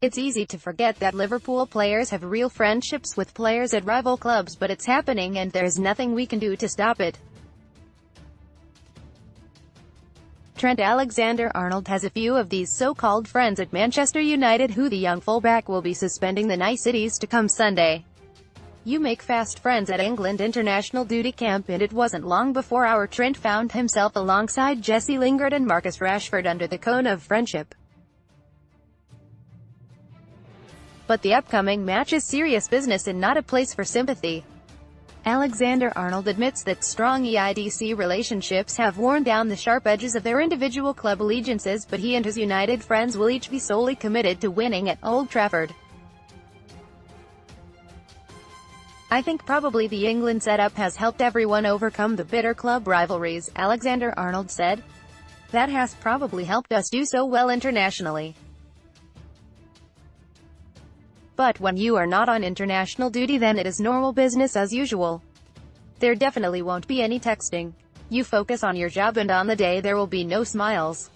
It's easy to forget that Liverpool players have real friendships with players at rival clubs, but it's happening and there's nothing we can do to stop it. Trent Alexander-Arnold has a few of these so-called friends at Manchester United who the young fullback will be suspending the niceties to come Sunday. You make fast friends at England international duty camp, and it wasn't long before our Trent found himself alongside Jesse Lingard and Marcus Rashford under the cone of friendship. But the upcoming match is serious business and not a place for sympathy. Alexander-Arnold admits that strong EIDC relationships have worn down the sharp edges of their individual club allegiances, but he and his United friends will each be solely committed to winning at Old Trafford. I think probably the England setup has helped everyone overcome the bitter club rivalries, Alexander-Arnold said. That has probably helped us do so well internationally. But when you are not on international duty, then it is normal business as usual. There definitely won't be any texting. You focus on your job, and on the day there will be no smiles.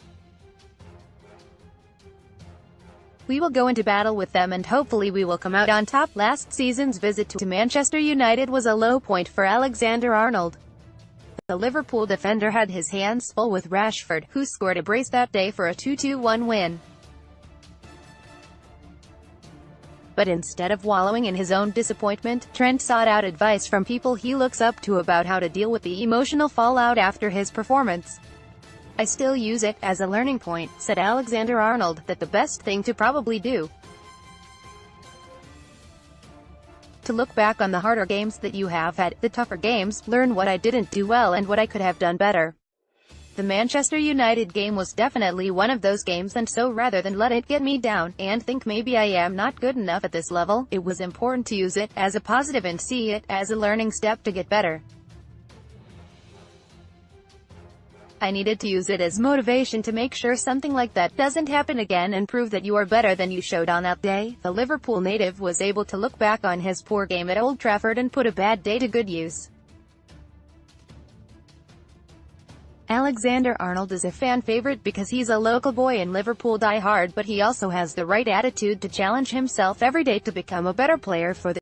We will go into battle with them and hopefully we will come out on top. Last season's visit to Manchester United was a low point for Alexander-Arnold. The Liverpool defender had his hands full with Rashford, who scored a brace that day for a 2-1 win. But instead of wallowing in his own disappointment, Trent sought out advice from people he looks up to about how to deal with the emotional fallout after his performance. I still use it as a learning point, said Alexander-Arnold, that the best thing to probably do to look back on the harder games that you have had, the tougher games, learn what I didn't do well and what I could have done better. The Manchester United game was definitely one of those games, and so rather than let it get me down, and think maybe I am not good enough at this level, it was important to use it as a positive and see it as a learning step to get better. I needed to use it as motivation to make sure something like that doesn't happen again and prove that you are better than you showed on that day. The Liverpool native was able to look back on his poor game at Old Trafford and put a bad day to good use. Alexander-Arnold is a fan favorite because he's a local boy and Liverpool die hard, but he also has the right attitude to challenge himself every day to become a better player for the